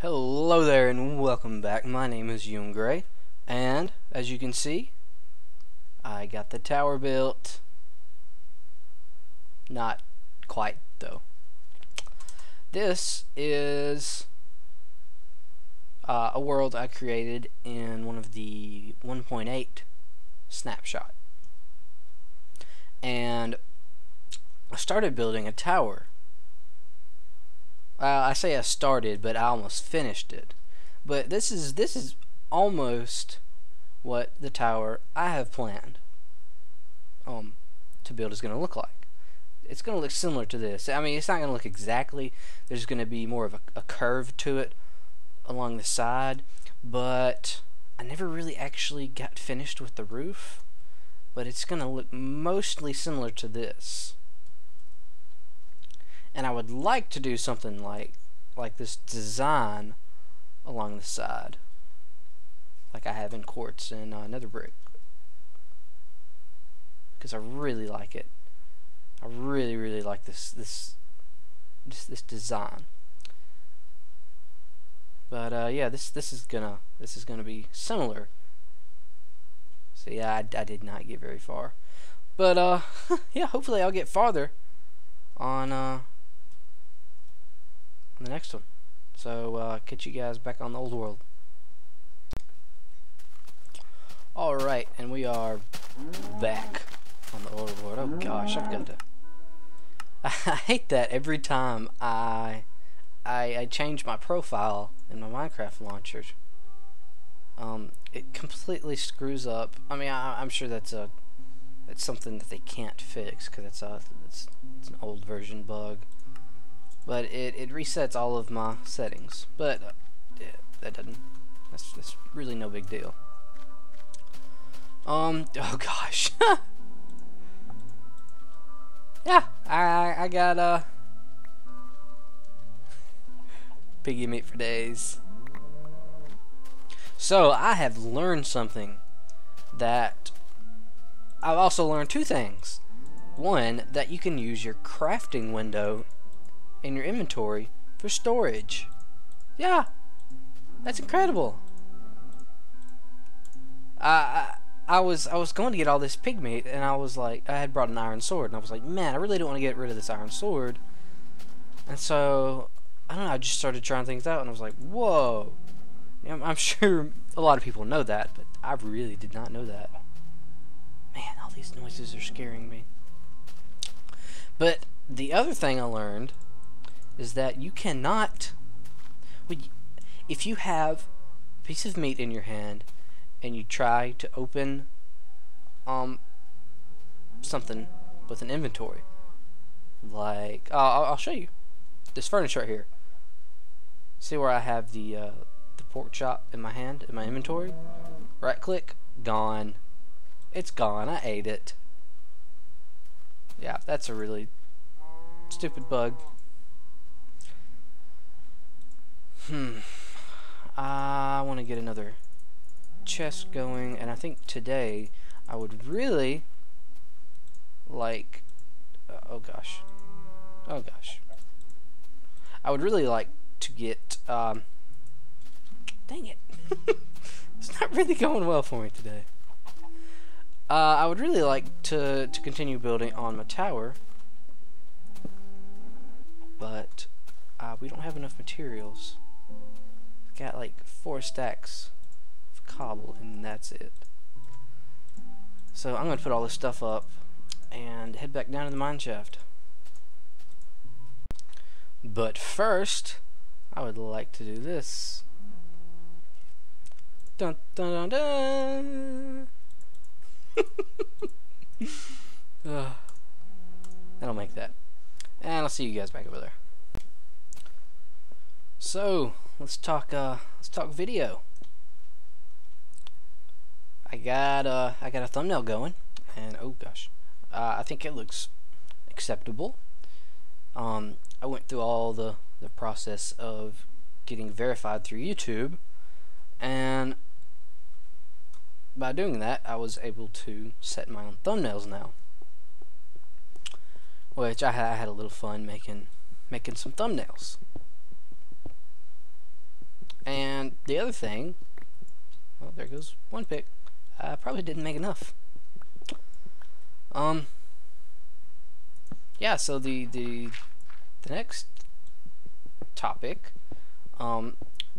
Hello there and welcome back. My name is Ewan Gray, and as you can see, I got the tower built. Not quite though. This is a world I created in one of the 1.8 snapshot, and I started building a tower. I say I started, but I almost finished it. But this is almost what the tower I have planned to build is going to look like. It's going to look similar to this. I mean, it's not going to look exactly. There's going to be more of a curve to it along the side, but I never really actually got finished with the roof. But it's going to look mostly similar to this. And I would like to do something like this design along the side, like I have in quartz and nether brick, because I really like it. I really like this design. But yeah, this is gonna be similar. So yeah, I did not get very far, but yeah, hopefully I'll get farther on the next one. So catch you guys back on the old world. Alright, and we are back on the old world. Oh gosh, I've got to I hate that every time I change my profile in my Minecraft launcher. It completely screws up. I mean, I'm sure that's something that they can't fix, because it's an old version bug. But it resets all of my settings. But yeah, that's really no big deal. Oh gosh. Yeah, I got piggy meat for days. So I have learned something that I've also learned two things. One, that you can use your crafting window in your inventory for storage. Yeah, that's incredible. I was going to get all this pig meat, and I was like, I had brought an iron sword, and I was like, man, I really don't want to get rid of this iron sword. And so I don't know, I just started trying things out, and I was like, whoa. I'm sure a lot of people know that, but I really did not know that. Man, all these noises are scaring me. But the other thing I learned is that you cannot, if you have a piece of meat in your hand and you try to open something with an inventory, like I'll show you this furniture right here. See where I have the pork chop in my hand in my inventory? Right click, gone. It's gone. I ate it. Yeah, that's a really stupid bug. I want to get another chest going, and I think today I would really like oh gosh I would really like to get dang it. It's not really going well for me today. I would really like to continue building on my tower, but we don't have enough materials. Got like 4 stacks of cobble, and that's it. So I'm gonna put all this stuff up and head back down to the mine shaft. But first, I would like to do this. Dun dun dun dun. That'll make that. And I'll see you guys back over there. So let's talk video. I got a thumbnail going, and oh gosh, I think it looks acceptable. I went through all the process of getting verified through YouTube, and by doing that I was able to set my own thumbnails now, which I had a little fun making some thumbnails. the other thing, well, there goes one pick. I probably didn't make enough. Yeah, so the next topic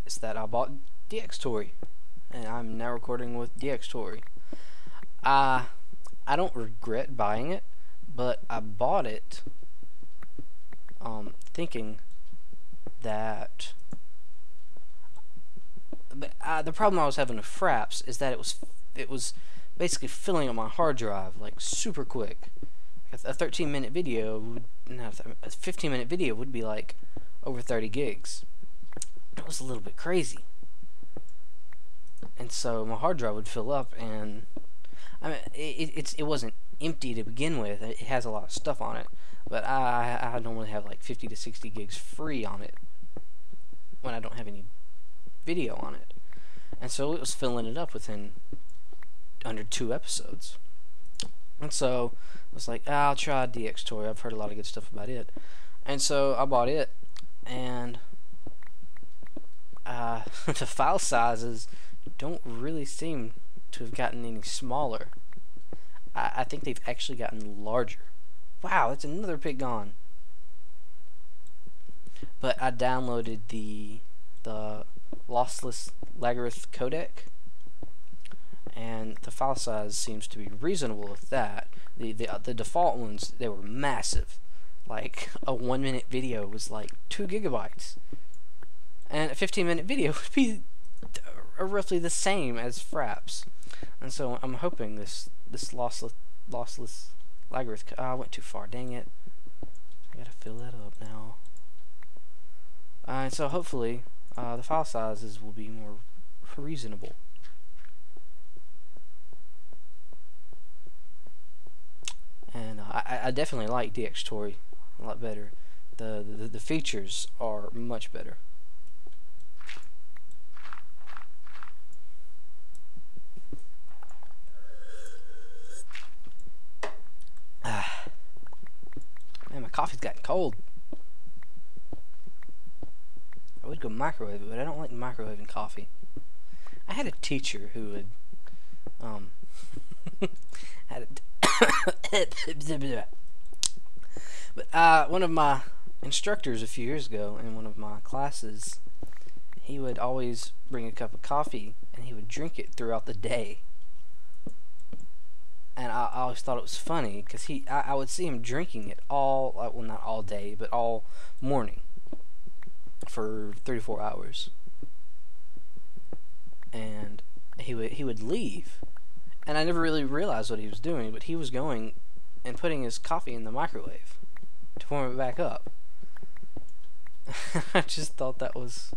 is that I bought Dxtory, and I'm now recording with Dxtory. I don't regret buying it, but I bought it thinking that, but the problem I was having with Fraps is that it was basically filling up my hard drive like super quick. A 13-minute video would, no, a 15-minute video would be like over 30 gigs. It was a little bit crazy, and so my hard drive would fill up, and I mean it wasn't empty to begin with. It has a lot of stuff on it, but I normally have like 50 to 60 gigs free on it when I don't have any video on it, and so it was filling it up within under 2 episodes. And so I was like, I'll try Dxtory. I've heard a lot of good stuff about it, and so I bought it, and the file sizes don't really seem to have gotten any smaller. I think they've actually gotten larger. Wow, that's another pick gone. But I downloaded the lossless Lagarith codec, and the file size seems to be reasonable with that. The default ones, they were massive. Like a 1-minute video was like 2 gigabytes, and a 15-minute video would be roughly the same as Fraps. And so I'm hoping this lossless Lagarith. I went too far. Dang it! I gotta fill that up now. And so hopefully the file sizes will be more reasonable. And I definitely like Dxtory a lot better. The features are much better. Man, my coffee's gotten cold. I would go microwave it, but I don't like microwaving coffee. I had a teacher who would but one of my instructors a few years ago in one of my classes, he would always bring a cup of coffee and he would drink it throughout the day. And I always thought it was funny because I would see him drinking it all, well, not all day, but all morning for 3 to 4 hours. And he would leave, and I never really realized what he was doing, but he was going and putting his coffee in the microwave to warm it back up. I just thought that was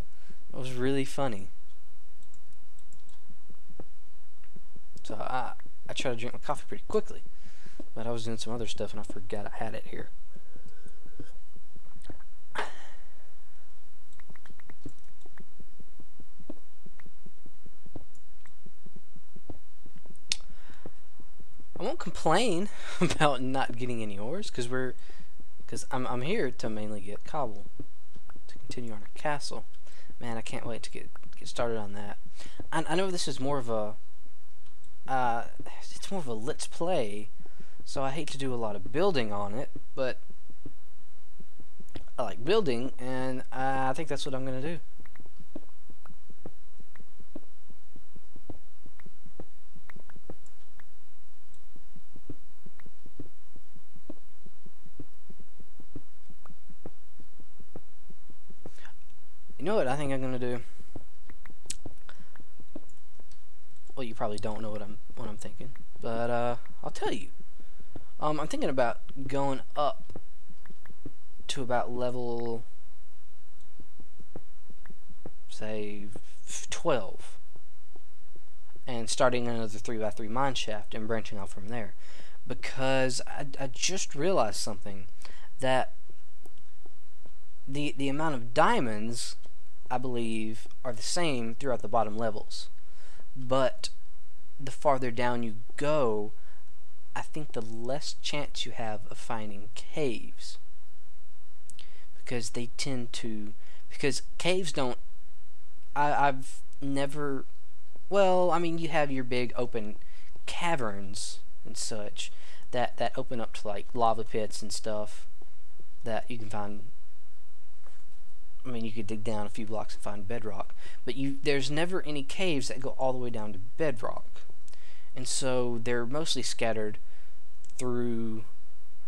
really funny. So I try to drink my coffee pretty quickly, but I was doing some other stuff and I forgot I had it here. I won't complain about not getting any ores, because I'm here to mainly get cobble to continue on our castle. Man, I can't wait to get started on that. I know this is more of a it's more of a let's play, so I hate to do a lot of building on it, but I like building, and I think that's what I'm gonna do. You know what I think I'm gonna do? Well, you probably don't know what I'm thinking, but I'll tell you. I'm thinking about going up to about level, say, 12, and starting another 3x3 mine shaft and branching off from there, because I just realized something, that the amount of diamonds, I believe, are the same throughout the bottom levels, but the farther down you go, I think the less chance you have of finding caves, because they tend to, because caves don't, I've never. Well, I mean, you have your big open caverns and such that open up to like lava pits and stuff that you can find. I mean, you could dig down a few blocks and find bedrock, but there's never any caves that go all the way down to bedrock, and so they're mostly scattered through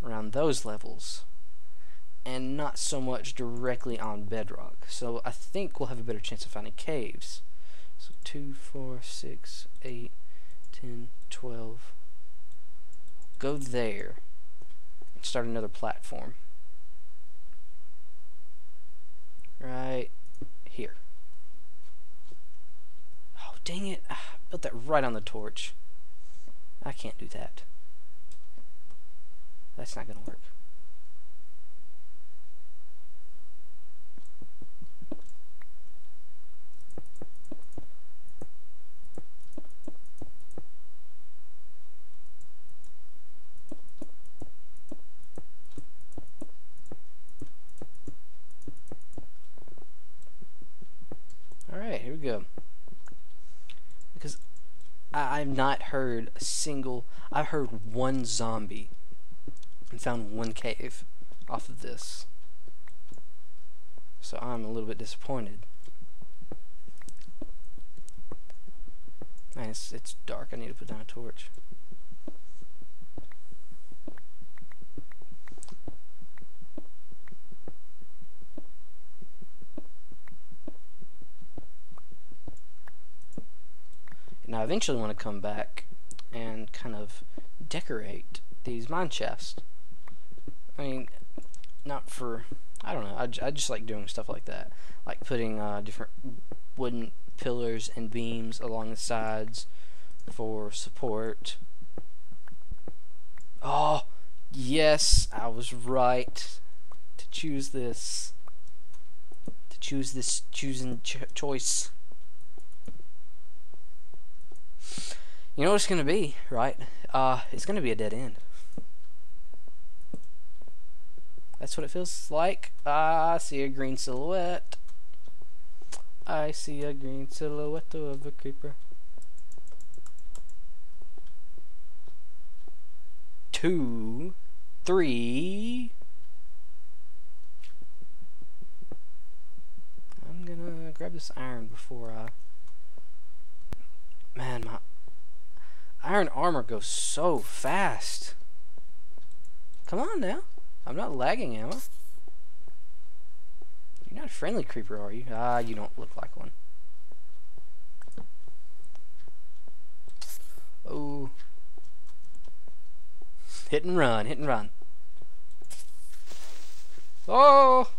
around those levels, and not so much directly on bedrock. So I think we'll have a better chance of finding caves. So 2, 4, 6, 8, 10, 12. Go there and start another platform. Right here. Oh, dang it. I built that right on the torch. I can't do that. That's not going to work. Alright, here we go. Because I've not heard a single... I've heard one zombie and found one cave off of this. So I'm a little bit disappointed. Man, it's dark. I need to put down a torch. Now I eventually want to come back and kind of decorate these mine chests. I mean, not for, I don't know, I just like doing stuff like that. Like putting different wooden pillars and beams along the sides for support. Oh, yes, I was right to choose this. To choose this choice. You know what it's going to be, right? It's going to be a dead end. That's what it feels like. I see a green silhouette. I see a green silhouette of a creeper. 2, 3. I'm gonna grab this iron before I... Man, my iron armor goes so fast. Come on now. I'm not lagging, am I? You're not a friendly creeper, are you? Ah, you don't look like one. Oh. Hit and run, hit and run. Oh!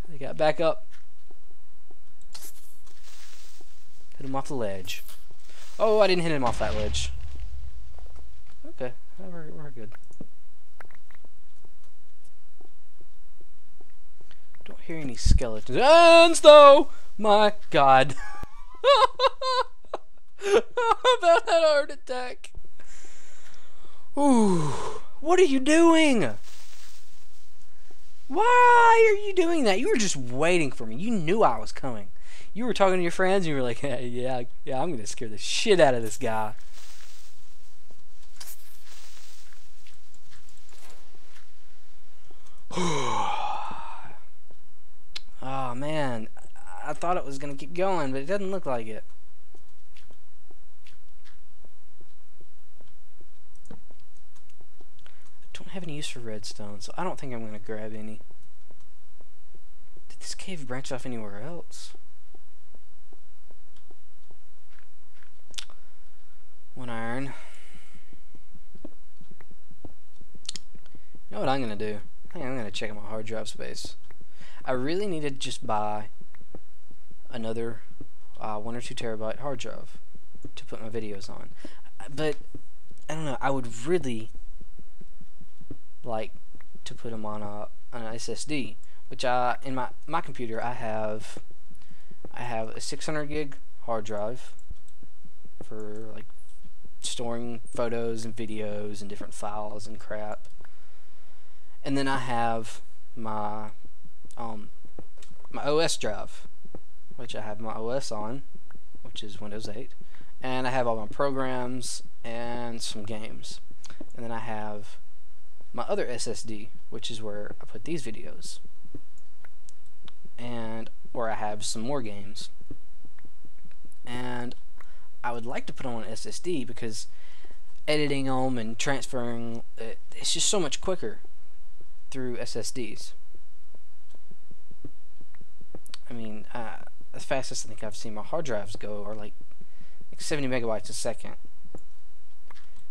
They got back up. Hit him off the ledge. Oh, I didn't hit him off that ledge. Okay, we're good. Don't hear any skeletons. And though, my God. About that heart attack. Ooh, what are you doing? Why are you doing that? You were just waiting for me. You knew I was coming. You were talking to your friends and you were like, hey, yeah, I'm gonna scare the shit out of this guy. Oh man, I thought it was gonna keep going, but it doesn't look like it. I don't have any use for redstone, so I don't think I'm gonna grab any. Did this cave branch off anywhere else? One iron. You know what I'm gonna do? I think I'm gonna check out my hard drive space. I really need to just buy another 1 or 2 terabyte hard drive to put my videos on. But I don't know. I would really like to put them on an SSD, which in my computer I have a 600 gig hard drive for like storing photos and videos and different files and crap. And then I have my my OS drive, which I have my OS on, which is Windows 8, and I have all my programs and some games. And then I have my other SSD, which is where I put these videos, and where I have some more games. And I would like to put on an SSD because editing them and transferring it's just so much quicker through SSDs. I mean, the fastest I think I've seen my hard drives go are like 70 megabytes a second,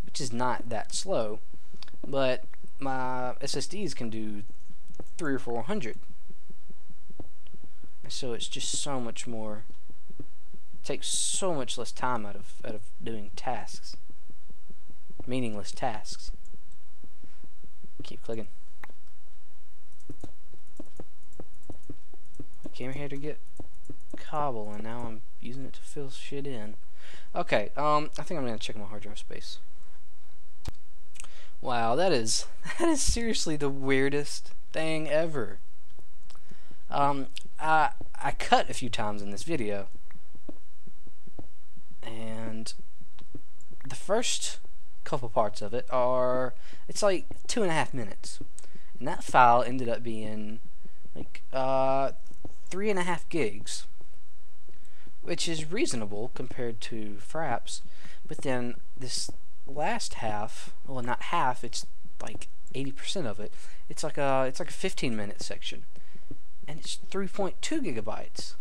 which is not that slow, but my SSDs can do 300 or 400, and so it's just so much more. It takes so much less time out of doing tasks, meaningless tasks. Keep clicking. I came here to get cobble, and now I'm using it to fill shit in. Okay, I think I'm gonna check my hard drive space. Wow, that is seriously the weirdest thing ever. I cut a few times in this video, and the first couple parts of it are, it's like 2.5 minutes, and that file ended up being like 3.5 gigs, which is reasonable compared to Fraps. But then this last half, well, not half, it's like 80% of it. It's like a 15-minute section, and it's 3.2 gigabytes.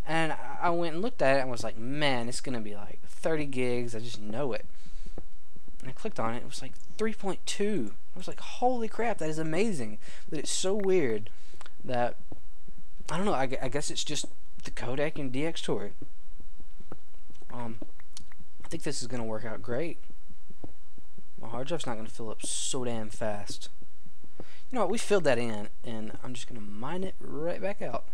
And I went and looked at it and was like, man, it's gonna be like 30 gigs. I just know it. And I clicked on it. It was like 3.2. I was like, holy crap, that is amazing. But it's so weird that, I don't know. I guess it's just the codec and DxTory. I think this is gonna work out great. My hard drive's not gonna fill up so damn fast. You know what? We filled that in, and I'm just gonna mine it right back out.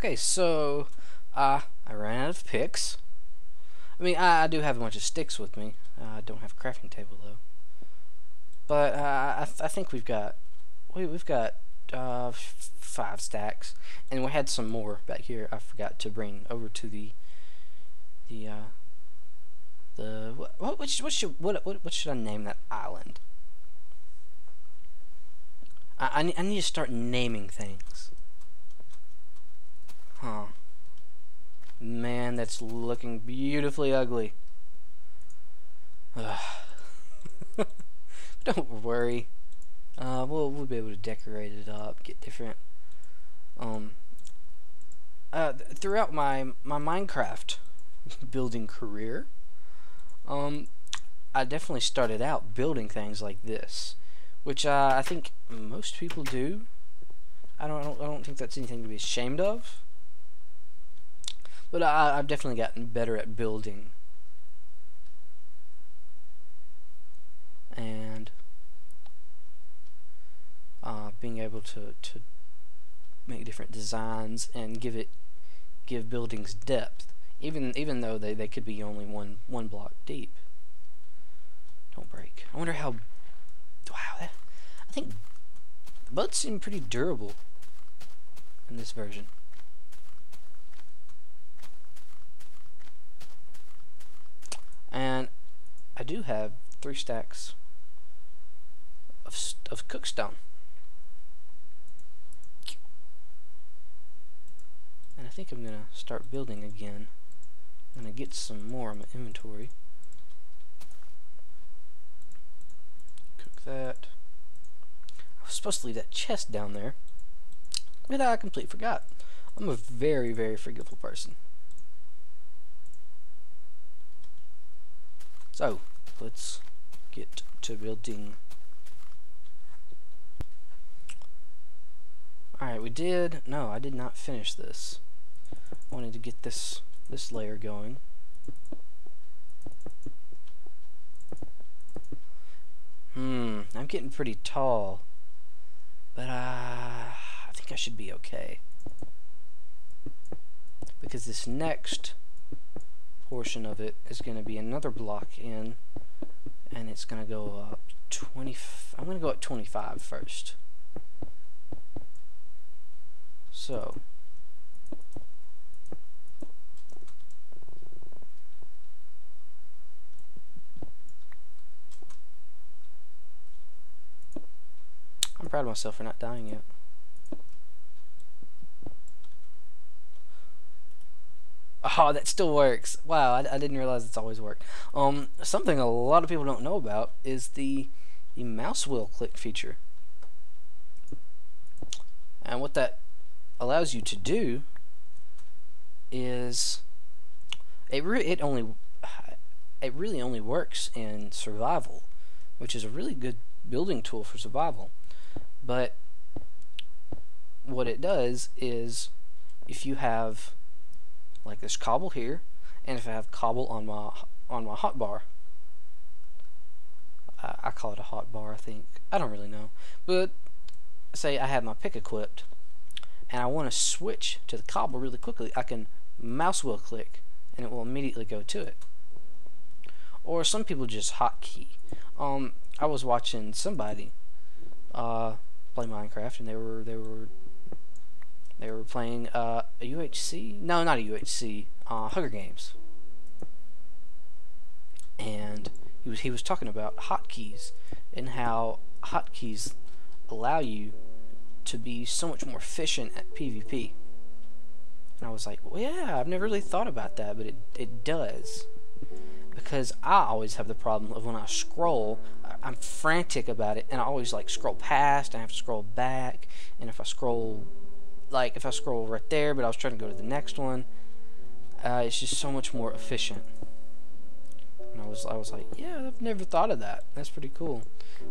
Okay, so I ran out of picks. I mean, I do have a bunch of sticks with me. I don't have a crafting table though. But I think we've got 5 stacks, and we had some more back here. I forgot to bring over to what should I name that island? I need to start naming things. Huh. Man, that's looking beautifully ugly. Don't worry. We'll be able to decorate it up, get different. Throughout my Minecraft building career, I definitely started out building things like this, which I think most people do. I don't think that's anything to be ashamed of. But I've definitely gotten better at building, and being able to make different designs and give buildings depth, even though they could be only one block deep. Don't break. I wonder how. Wow, I think the boats seem pretty durable in this version. And I do have 3 stacks of cookstone, and I think I'm gonna start building again. I'm gonna get some more in my inventory. Cook that. I was supposed to leave that chest down there, but I completely forgot. I'm a very, very forgetful person. So, let's get to building. Alright, no, I did not finish this. I wanted to get this layer going. I'm getting pretty tall. But I think I should be okay. Because this next portion of it is going to be another block in. And it's going to go up 20. I'm going to go at 25 first. So. I'm proud of myself for not dying yet. Oh, that still works. Wow, I didn't realize it's always worked. Something a lot of people don't know about is the mouse wheel click feature. And what that allows you to do is it really only works in survival, which is a really good building tool for survival. But what it does is, if you have like this cobble here, and if I have cobble on my hotbar, I call it a hotbar, I think. I don't really know. But say I have my pick equipped, and I want to switch to the cobble really quickly, I can mouse wheel click, and it will immediately go to it. Or some people just hotkey. I was watching somebody play Minecraft, and they were playing a UHC? No, not a UHC. Hunger Games. And he was talking about hotkeys and how hotkeys allow you to be so much more efficient at PvP. And I was like, well, yeah, I've never really thought about that, but it does. Because I always have the problem of when I scroll, I'm frantic about it, and I always like scroll past, and I have to scroll back, and if I scroll right there, but I was trying to go to the next one, it's just so much more efficient. And I was like, yeah, I've never thought of that. That's pretty cool.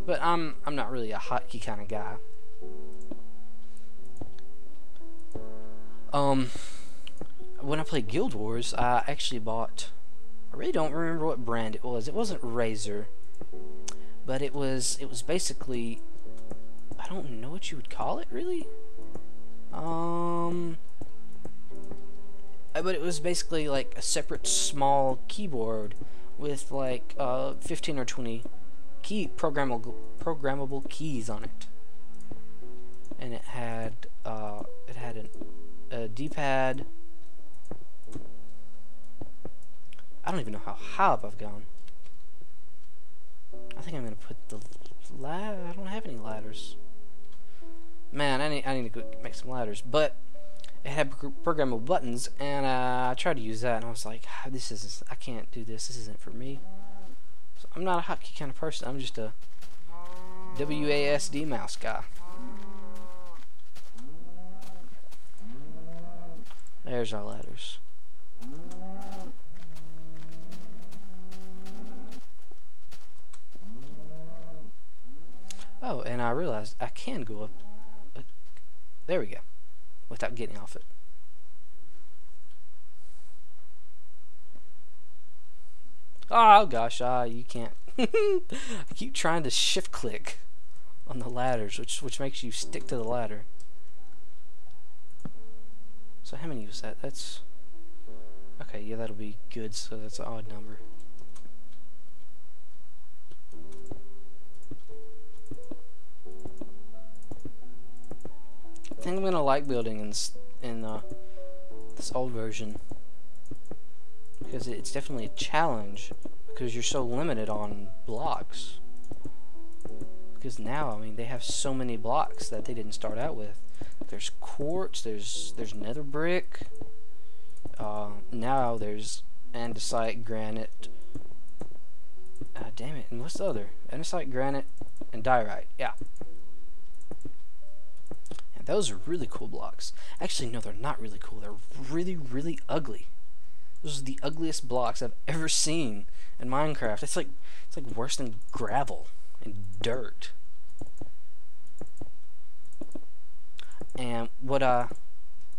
But I'm not really a hotkey kind of guy. When I played Guild Wars, I actually bought, I really don't remember what brand it was. It wasn't Razer, but it was basically, I don't know what you would call it really. But it was basically like a separate small keyboard with like 15 or 20 programmable keys on it, and it had a D-pad. I don't even know how high up I've gone. I think I'm gonna put the ladder. I don't have any ladders. Man, I need to go make some ladders. But it had programmable buttons, and I tried to use that, and I was like, I can't do this. This isn't for me. So I'm not a hotkey kind of person. I'm just a WASD mouse guy. There's our ladders. Oh, and I realized I can go up. There we go. Without getting off it. Oh gosh, you can't. I keep trying to shift click on the ladders, which makes you stick to the ladder. So how many was that? That's okay. Yeah, that'll be good. So that's an odd number. I think I'm gonna like building in this old version, because it's definitely a challenge, because you're so limited on blocks. Because now, I mean, they have so many blocks that they didn't start out with. There's quartz, there's nether brick, now there's andesite, granite, damn it, and what's the other? Andesite, granite, and diorite, yeah. And those are really cool blocks. Actually, no, they're not really cool, they're really, really ugly. Those are the ugliest blocks I've ever seen in Minecraft. It's like worse than gravel and dirt. And what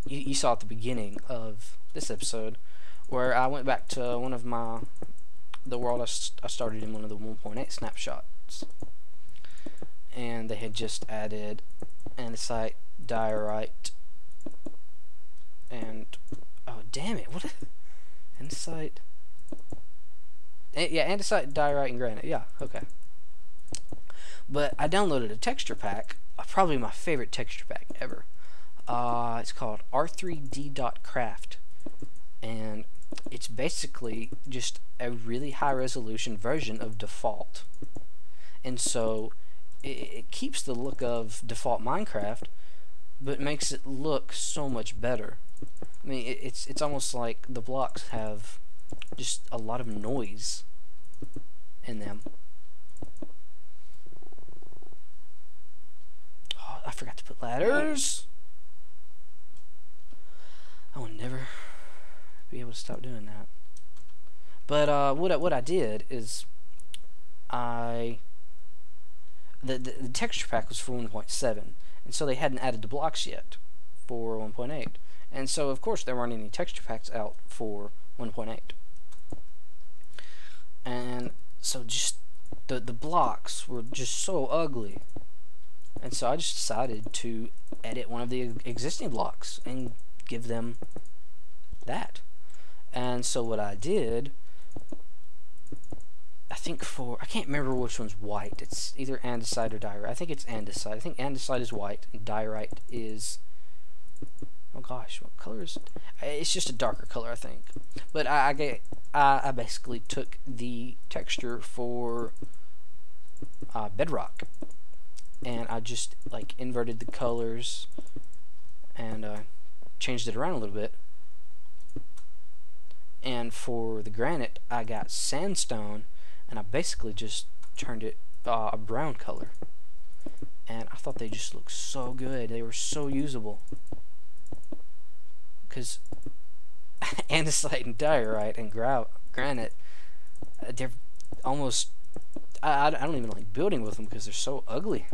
you saw at the beginning of this episode, where I went back to one of the world I started in, one of the 1.8 snapshots, and they had just added andesite, diorite, and oh damn it, what? Andesite. Yeah, andesite, diorite, and granite. Yeah, okay. But I downloaded a texture pack, probably my favorite texture pack ever. It's called R3D.craft, and it's basically just a really high resolution version of default. And so it keeps the look of default Minecraft, but makes it look so much better. I mean, it's almost like the blocks have just a lot of noise in them. Oh, I forgot to put ladders. I will never be able to stop doing that. But what I did is the texture pack was for 1.7, and so they hadn't added the blocks yet for 1.8, and so of course there weren't any texture packs out for 1.8, and so just the blocks were just so ugly, and so I just decided to edit one of the existing blocks and give them that. And so what I did, I think I can't remember which one's white. It's either andesite or diorite. I think it's andesite. I think andesite is white and diorite is, oh gosh, what color is it? It's just a darker color, I think. But I basically took the texture for bedrock, and I just like inverted the colors and changed it around a little bit. And for the granite, I got sandstone, and I basically just turned it a brown color. And I thought they just looked so good. They were so usable. Because andesite and diorite and granite, they're almost... I don't even like building with them because they're so ugly.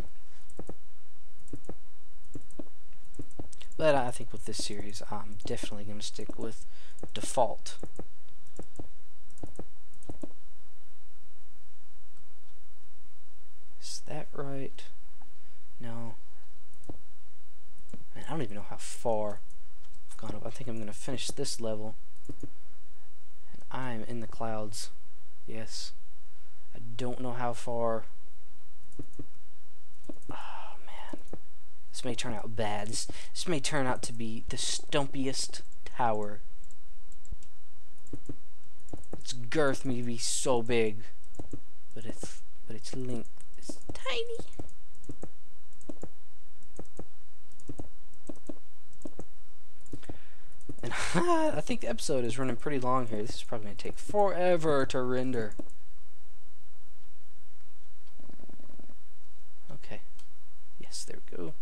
But I think with this series, I'm definitely going to stick with default. Is that right? No. Man, I don't even know how far I've gone up. I think I'm going to finish this level, and I'm in the clouds. Yes. I don't know how far. Oh man, this may turn out bad. This may turn out to be the stumpiest tower. Its girth may be so big, but its length is tiny. And I think the episode is running pretty long here. This is probably going to take forever to render. Okay. Yes, there we go.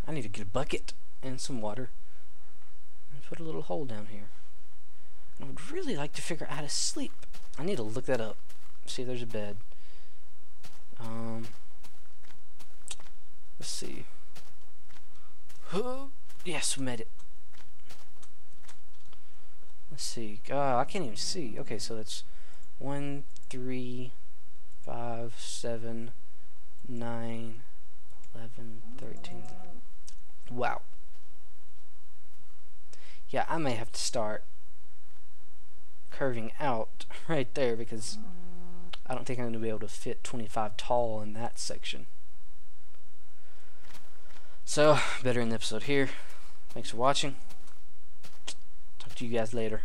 I need to get a bucket and some water and put a little hole down here. I would really like to figure out how to sleep. I need to look that up. See if there's a bed. Let's see. Yes, we made it. Let's see. I can't even see. Okay, so that's 1, 3, 5, 7, 9, 11, 13. Wow. Yeah, I may have to start curving out right there because I don't think I'm going to be able to fit 25 tall in that section. So, better end the episode here. Thanks for watching. Talk to you guys later.